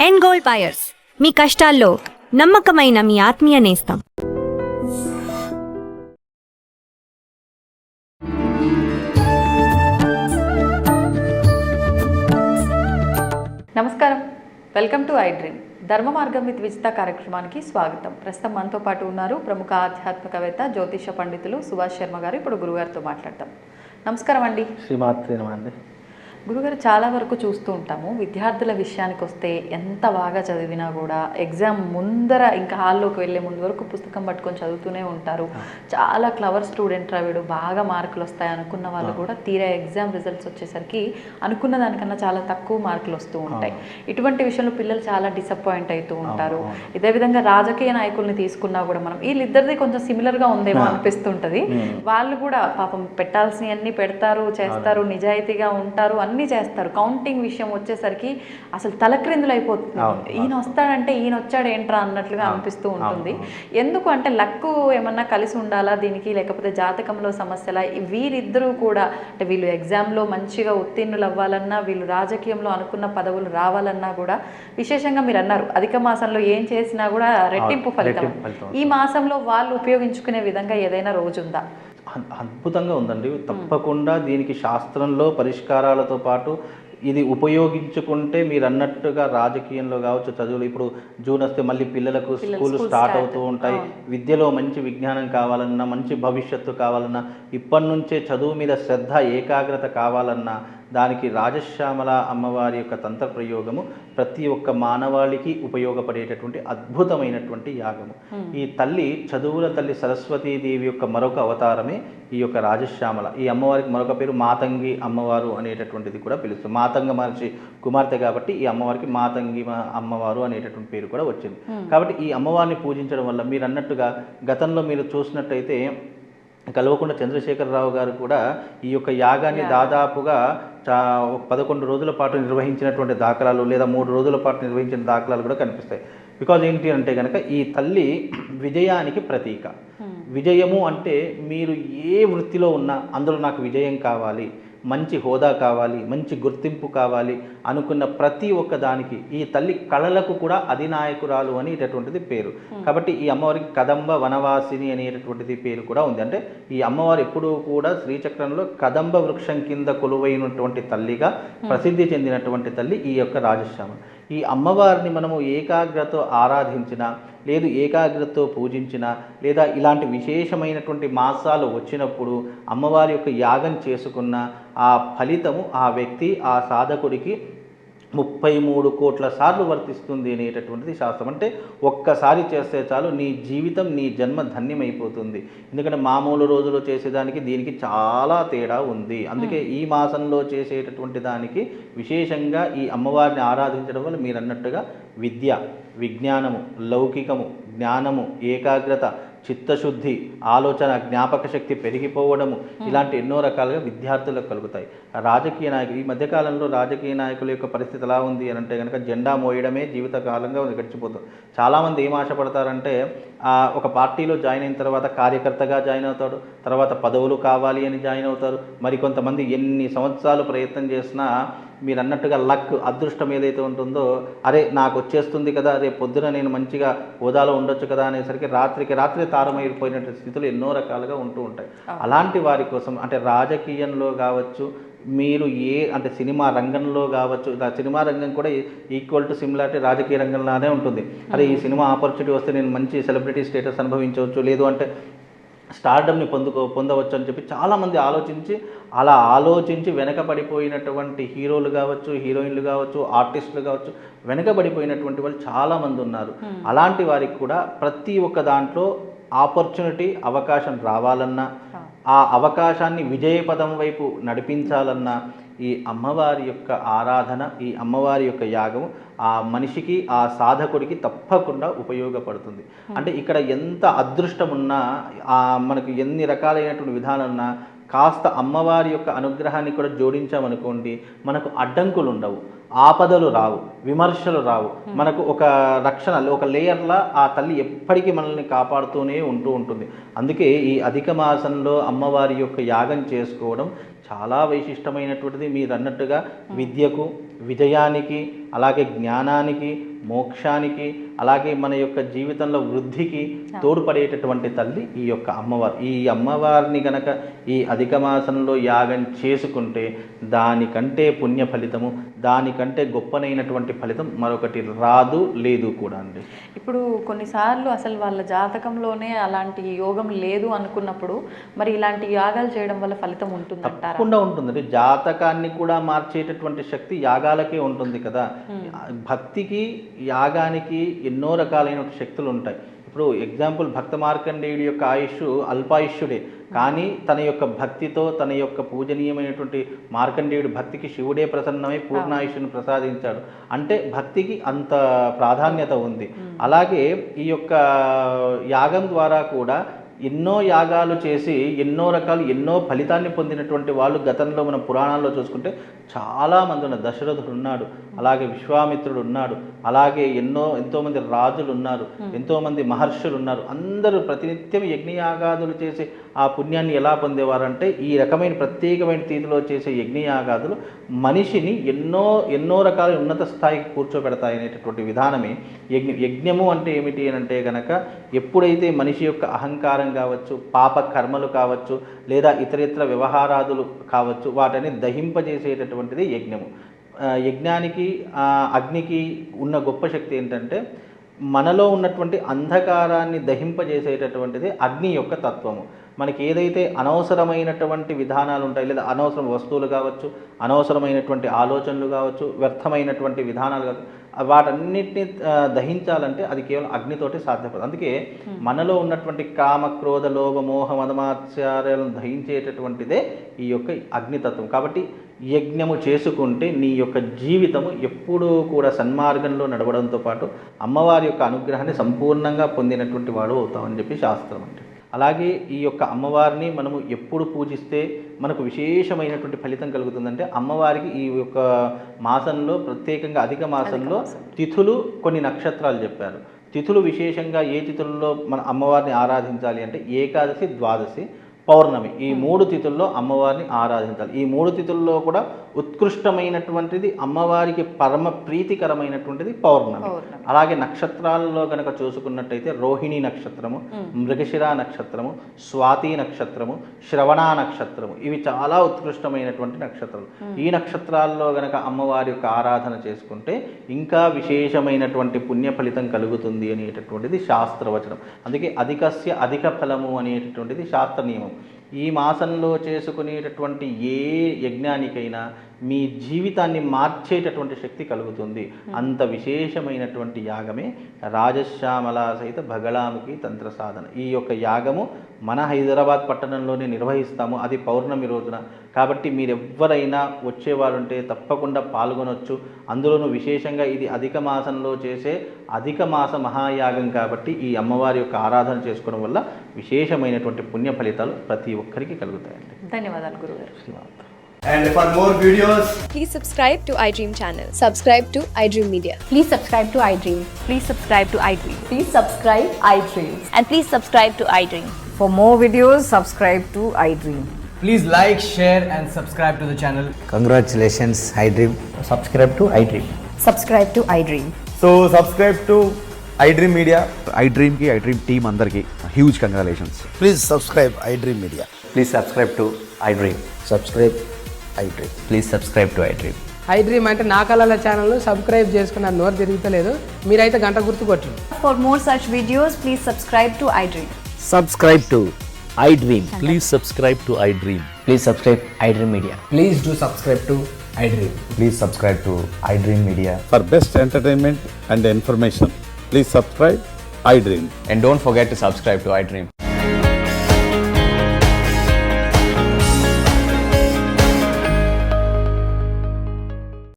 And gold buyers, మీ కష్టాల్లో నమ్మకమైన మీ ఆత్మీయ నేస్తం. నమస్కారం, వెల్కమ్ టు ఐ డ్రీమ్. ధర్మ మార్గం విత్ విజిత కార్యక్రమానికి స్వాగతం. ప్రస్తుతం మనతో పాటు ఉన్నారు ప్రముఖ ఆధ్యాత్మికవేత్త జ్యోతిష పండితులు సుభాష్ శర్మ గారు. ఇప్పుడు గురుగారితో మాట్లాడతాం. నమస్కారం అండి. శ్రీమాత్రి నమః. గురుగారు, చాలా వరకు చూస్తూ ఉంటాము, విద్యార్థుల విషయానికి వస్తే ఎంత బాగా చదివినా కూడా ఎగ్జామ్ ముందర ఇంకా హాల్లోకి వెళ్ళే ముందు వరకు పుస్తకం పట్టుకొని చదువుతూనే ఉంటారు. చాలా క్లవర్ స్టూడెంట్ వీడు, బాగా మార్కులు వస్తాయి అనుకున్న వాళ్ళు కూడా తీరా ఎగ్జామ్ రిజల్ట్స్ వచ్చేసరికి అనుకున్న దానికన్నా చాలా తక్కువ మార్కులు వస్తూ ఉంటాయి. ఇటువంటి విషయంలో పిల్లలు చాలా డిసప్పాయింట్ అవుతూ ఉంటారు. ఇదే విధంగా రాజకీయ నాయకుల్ని తీసుకున్నా కూడా మనం వీళ్ళిద్దరిది కొంచెం సిమిలర్గా ఉందేమో అనిపిస్తుంటుంది. వాళ్ళు కూడా పాపం పెట్టాల్సినవన్నీ పెడతారు, చేస్తారు, నిజాయితీగా ఉంటారు, అన్నీ చేస్తారు. కౌంటింగ్ విషయం వచ్చేసరికి అసలు తలక్రిందులు అయిపోతుంది. ఈయన వస్తాడంటే ఈయన వచ్చాడు ఏంట్రా అన్నట్లుగా అనిపిస్తూ ఉంటుంది. ఎందుకు అంటే లక్కు ఏమన్నా కలిసి ఉండాలా దీనికి, లేకపోతే జాతకంలో సమస్యలా? వీరిద్దరూ కూడా అంటే వీళ్ళు ఎగ్జామ్లో మంచిగా ఉత్తీర్ణులు అవ్వాలన్నా, వీళ్ళు రాజకీయంలో అనుకున్న పదవులు రావాలన్నా కూడా, విశేషంగా మీరు అన్నారు అధిక మాసంలో ఏం చేసినా కూడా రెట్టింపు ఫలితం. ఈ మాసంలో వాళ్ళు ఉపయోగించుకునే విధంగా ఏదైనా రోజు ఉందా? అద్భుతంగా ఉందండి. తప్పకుండా దీనికి శాస్త్రంలో పరిష్కారాలతో పాటు ఇది ఉపయోగించుకుంటే మీరు అన్నట్టుగా రాజకీయంలో కావచ్చు, చదువులు ఇప్పుడు జూన్ వస్తే మళ్ళీ పిల్లలకు స్కూల్ స్టార్ట్ అవుతూ ఉంటాయి. విద్యలో మంచి విజ్ఞానం కావాలన్నా, మంచి భవిష్యత్తు కావాలన్నా, ఇప్పటి నుంచే చదువు మీద శ్రద్ధ ఏకాగ్రత కావాలన్నా దానికి రాజశ్యామల అమ్మవారి యొక్క తంత్ర ప్రయోగము ప్రతి ఒక్క మానవాళికి ఉపయోగపడేటటువంటి అద్భుతమైనటువంటి యాగము. ఈ తల్లి, చదువుల తల్లి సరస్వతీదేవి యొక్క మరొక అవతారమే ఈ యొక్క రాజశ్యామల. ఈ అమ్మవారికి మరొక పేరు మాతంగి అమ్మవారు అనేటటువంటిది కూడా పిలుస్తుంది. మాతంగ మహర్షి కుమార్తె కాబట్టి ఈ అమ్మవారికి మాతంగి అమ్మవారు అనేటటువంటి పేరు కూడా వచ్చింది. కాబట్టి ఈ అమ్మవారిని పూజించడం వల్ల మీరు అన్నట్టుగా గతంలో మీరు చూసినట్టయితే కల్వకుంట్ల చంద్రశేఖరరావు గారు కూడా ఈ యొక్క యాగాన్ని దాదాపుగా 11 రోజుల పాటు నిర్వహించినటువంటి దాఖలాలు, లేదా 3 రోజుల పాటు నిర్వహించిన దాఖలాలు కూడా కనిపిస్తాయి. బికాజ్ ఏంటి అంటే కనుక ఈ తల్లి విజయానికి ప్రతీక. విజయము అంటే మీరు ఏ వృత్తిలో ఉన్నా అందులో నాకు విజయం కావాలి, మంచి హోదా కావాలి, మంచి గుర్తింపు కావాలి అనుకున్న ప్రతి ఒక్క దానికి ఈ తల్లి కళలకు కూడా అధినాయకురాలు అనేటటువంటిది పేరు. కాబట్టి ఈ అమ్మవారికి కదంబ వనవాసిని అనేటటువంటిది పేరు కూడా ఉంది. అంటే ఈ అమ్మవారు ఎప్పుడూ కూడా శ్రీచక్రంలో కదంబ వృక్షం కింద కొలువైనటువంటి తల్లిగా ప్రసిద్ధి చెందినటువంటి తల్లి ఈ యొక్క రాజశ్యామ. ఈ అమ్మవారిని మనము ఏకాగ్రతతో ఆరాధించినా, లేదు ఏకాగ్రతతో పూజించినా, లేదా ఇలాంటి విశేషమైనటువంటి మాసాలు వచ్చినప్పుడు అమ్మవారి యొక్క యాగం చేసుకున్న ఆ ఫలితము ఆ వ్యక్తి, ఆ సాధకుడికి 33 కోట్ల సార్లు వర్తిస్తుంది అనేటటువంటిది శాస్త్రం. అంటే ఒక్కసారి చేస్తే చాలు నీ జీవితం, నీ జన్మ ధన్యమైపోతుంది. ఎందుకంటే మామూలు రోజులో చేసేదానికి దీనికి చాలా తేడా ఉంది. అందుకే ఈ మాసంలో చేసేటటువంటి దానికి విశేషంగా ఈ అమ్మవారిని ఆరాధించడం వల్ల మీరు అన్నట్టుగా విద్య, విజ్ఞానము, లౌకికము, జ్ఞానము, ఏకాగ్రత, చిత్తశుద్ధి, ఆలోచన, జ్ఞాపక శక్తి పెరిగిపోవడము, ఇలాంటి ఎన్నో రకాలుగా విద్యార్థులకు కలుగుతాయి. రాజకీయ నాయకులు, ఈ మధ్యకాలంలో రాజకీయ నాయకుల యొక్క పరిస్థితి ఎలా ఉంది అని అంటే కనుక జెండా మోయడమే జీవితకాలంగా గడిచిపోతుంది. చాలామంది ఏం ఆశపడతారంటే ఒక పార్టీలో జాయిన్ అయిన తర్వాత కార్యకర్తగా జాయిన్ అవుతాడు, తర్వాత పదవులు కావాలి అని జాయిన్ అవుతారు. మరికొంతమంది ఎన్ని సంవత్సరాలు ప్రయత్నం చేసినా మీరు అన్నట్టుగా లక్, అదృష్టం ఏదైతే ఉంటుందో, అరే నాకు వచ్చేస్తుంది కదా, రేపు పొద్దున నేను మంచిగా హోదాలో ఉండొచ్చు కదా అనేసరికి రాత్రికి రాత్రి తారమైపోయినటువంటి స్థితులు ఎన్నో రకాలుగా ఉంటూ ఉంటాయి. అలాంటి వారి కోసం అంటే రాజకీయంలో కావచ్చు, మీరు అంటే సినిమా రంగంలో కావచ్చు, సినిమా రంగం కూడా ఈక్వల్ టు సిమిలారిటీ రాజకీయ రంగంలానే ఉంటుంది. అరే ఈ సినిమా ఆపర్చునిటీ వస్తే నేను మంచి సెలబ్రిటీ స్టేటస్ అనుభవించవచ్చు, లేదు అంటే స్టార్డమ్ని పొందవచ్చు అని చెప్పి చాలామంది ఆలోచించి వెనకబడిపోయినటువంటి హీరోలు కావచ్చు, హీరోయిన్లు కావచ్చు, ఆర్టిస్టులు కావచ్చు, వెనకబడిపోయినటువంటి వాళ్ళు చాలామంది ఉన్నారు. అలాంటి వారికి కూడా ప్రతి ఒక్క దాంట్లో ఆపర్చునిటీ, అవకాశం రావాలన్నా, ఆ అవకాశాన్ని విజయపదం వైపు నడిపించాలన్నా ఈ అమ్మవారి యొక్క ఆరాధన, ఈ అమ్మవారి యొక్క యాగము ఆ మనిషికి, ఆ సాధకుడికి తప్పకుండా ఉపయోగపడుతుంది. అంటే ఇక్కడ ఎంత అదృష్టం ఉన్నా, మనకు ఎన్ని రకాలైనటువంటి విధానం ఉన్నా, కాస్త అమ్మవారి యొక్క అనుగ్రహాన్ని కూడా జోడించామనుకోండి, మనకు అడ్డంకులు ఉండవు, ఆపదలు రావు, విమర్శలు రావు. మనకు ఒక రక్షణ, ఒక లేయర్లా ఆ తల్లి ఎప్పటికీ మనల్ని కాపాడుతూనే ఉంటుంది. అందుకే ఈ అధిక మాసంలో అమ్మవారి యొక్క యాగం చేసుకోవడం చాలా వైశిష్టమైనటువంటిది. మీరు అన్నట్టుగా విద్యకు, విజయానికి, అలాగే జ్ఞానానికి, మోక్షానికి, అలాగే మన యొక్క జీవితంలో వృద్ధికి తోడ్పడేటటువంటి తల్లి ఈ యొక్క అమ్మవారు. ఈ అమ్మవారిని గనక ఈ అధిక మాసంలో యాగం చేసుకుంటే దానికంటే పుణ్య ఫలితము, దానికంటే గొప్పనైనటువంటి ఫలితం మరొకటి రాదు, లేదు కూడా అండి. ఇప్పుడు కొన్నిసార్లు అసలు వాళ్ళ జాతకంలోనే అలాంటి యోగం లేదు అనుకున్నప్పుడు మరి ఇలాంటి యాగాలు చేయడం వల్ల ఫలితం ఉంటుందంటారా? తప్పకుండా ఉంటుందండి. జాతకాన్ని కూడా మార్చేటటువంటి శక్తి యాగాలకే ఉంటుంది కదా. భక్తికి, యాగానికి ఎన్నో రకాలైన శక్తులు ఉంటాయి. ఇప్పుడు ఎగ్జాంపుల్ భక్త మార్కండేయుడి యొక్క ఆయుష్ అల్పాయుష్యుడే, కానీ తన యొక్క భక్తితో, తన యొక్క పూజనీయమైనటువంటి మార్కండేయుడి భక్తికి శివుడే ప్రసన్నమై పూర్ణాయుష్ను ప్రసాదించాడు. అంటే భక్తికి అంత ప్రాధాన్యత ఉంది. అలాగే ఈ యొక్క యాగం ద్వారా కూడా ఎన్నో యాగాలు చేసి ఎన్నో ఫలితాన్ని పొందినటువంటి వాళ్ళు గతంలో మన పురాణాల్లో చూసుకుంటే చాలామంది ఉన్నారు. దశరథుడు ఉన్నాడు, అలాగే విశ్వామిత్రుడు ఉన్నాడు, అలాగే ఎంతోమంది రాజులు ఉన్నారు, ఎంతోమంది మహర్షులు ఉన్నారు. అందరూ ప్రతినిత్యం యజ్ఞయాగాదులు చేసి ఆ పుణ్యాన్ని ఎలా పొందేవారంటే ఈ రకమైన ప్రత్యేకమైన తీరులో చేసే యజ్ఞయాగాదులు మనిషిని ఎన్నో రకాల ఉన్నత స్థాయికి కూర్చోబెడతాయనేటటువంటి విధానమే యజ్ఞము అంటే ఏమిటి అని అంటే గనక ఎప్పుడైతే మనిషి యొక్క అహంకారం కావచ్చు, పాప కర్మలు కావచ్చు, లేదా ఇతరితర వ్యవహారాదులు కావచ్చు, వాటిని దహింపజేసేటటువంటిది యజ్ఞము. యజ్ఞానికి, అగ్నికి ఉన్న గొప్ప శక్తి ఏంటంటే మనలో ఉన్నటువంటి అంధకారాన్ని దహింపజేసేటటువంటిది అగ్ని యొక్క తత్వము. మనకి ఏదైతే అనవసరమైనటువంటి విధానాలు ఉంటాయి, లేదా అనవసరం వస్తువులు కావచ్చు, అనవసరమైనటువంటి ఆలోచనలు కావచ్చు, వ్యర్థమైనటువంటి విధానాలు కావచ్చు, వాటన్నిటిని దహించాలంటే అది కేవలం అగ్నితోటి సాధ్యపడదు. అందుకే మనలో ఉన్నటువంటి కామ, క్రోధ, లోభ, మోహ, మదమాత్సర్యాలను దహించేటటువంటిదే ఈ యొక్క అగ్నితత్వం. కాబట్టి యజ్ఞము చేసుకుంటే నీ యొక్క జీవితము ఎప్పుడూ కూడా సన్మార్గంలో నడవడంతో పాటు అమ్మవారి యొక్క అనుగ్రహాన్ని సంపూర్ణంగా పొందినటువంటి వాడు అవుతామని చెప్పి శాస్త్రం అంటే. అలాగే ఈ యొక్క అమ్మవారిని మనము ఎప్పుడు పూజిస్తే మనకు విశేషమైనటువంటి ఫలితం కలుగుతుందంటే అమ్మవారికి ఈ యొక్క మాసంలో, ప్రత్యేకంగా అధిక మాసంలో తిథులు, కొన్ని నక్షత్రాలు చెప్పారు. తిథులు విశేషంగా ఏ తిథుల్లో మన అమ్మవారిని ఆరాధించాలి అంటే ఏకాదశి, ద్వాదశి, పౌర్ణమి, ఈ 3 తిథుల్లో అమ్మవారిని ఆరాధించాలి. ఈ 3 తిథుల్లో కూడా ఉత్కృష్టమైనటువంటిది, అమ్మవారికి పరమ ప్రీతికరమైనటువంటిది పౌర్ణమి. అలాగే నక్షత్రాలలో కనుక చూసుకున్నట్టయితే రోహిణి నక్షత్రము, మృగశిర నక్షత్రము, స్వాతి నక్షత్రము, శ్రవణ నక్షత్రము, ఇవి చాలా ఉత్కృష్టమైనటువంటి నక్షత్రాలు. ఈ నక్షత్రాల్లో కనుక అమ్మవారి యొక్క ఆరాధన చేసుకుంటే ఇంకా విశేషమైనటువంటి పుణ్య ఫలితం కలుగుతుంది అనేటటువంటిది శాస్త్రవచనం. అందుకే అధికస్య అధిక ఫలము అనేటటువంటిది శాస్త్ర నియమం. ఈ మాసంలో చేసుకునేటటువంటి ఏ యజ్ఞానికైనా మీ జీవితాన్ని మార్చేటటువంటి శక్తి కలుగుతుంది. అంత విశేషమైనటువంటి యాగమే రాజశ్యామల సహిత బగళాముఖి తంత్ర సాధన. ఈ యొక్క యాగము మన హైదరాబాద్ పట్టణంలోనే నిర్వహిస్తాము. అది పౌర్ణమి రోజున. కాబట్టి మీరెవ్వరైనా వచ్చేవారుంటే తప్పకుండా పాల్గొనవచ్చు. అందులోనూ విశేషంగా ఇది అధిక మాసంలో చేసే అధిక మాస మహాయాగం కాబట్టి ఈ అమ్మవారి యొక్క ఆరాధన చేసుకోవడం వల్ల విశేషమైనటువంటి పుణ్య ఫలితాలు ప్రతి ఒక్కరికి కలుగుతాయండి. ధన్యవాదాలు గురుగారు. And for more videos, please subscribe to iDream channel. Subscribe to iDream Media. Please subscribe to iDream. Please subscribe to iDream. Please subscribe iDream. And please subscribe to iDream. For more videos, subscribe to iDream. please like, share and subscribe to the channel. Congratulations, iDream. Subscribe to iDream. Subscribe to iDream. So subscribe to iDream Media. iDream ki iDream team అందరికి huge congratulations. Please subscribe iDream Media. Please subscribe to iDream. Subscribe iDream. Please subscribe to iDream. iDream అంటే నా కళల channel subscribe చేసుకున్న నోరు తిరుగుతలేదు, మీరైతే గంట గుర్తు కొట్టండి. For more such videos, please subscribe to iDream. Subscribe to iDream. Please subscribe to iDream. Please subscribe iDream Media. Please do subscribe to iDream. Please subscribe to iDream Media. For best entertainment and information, please subscribe iDream. And don't forget to subscribe to iDream.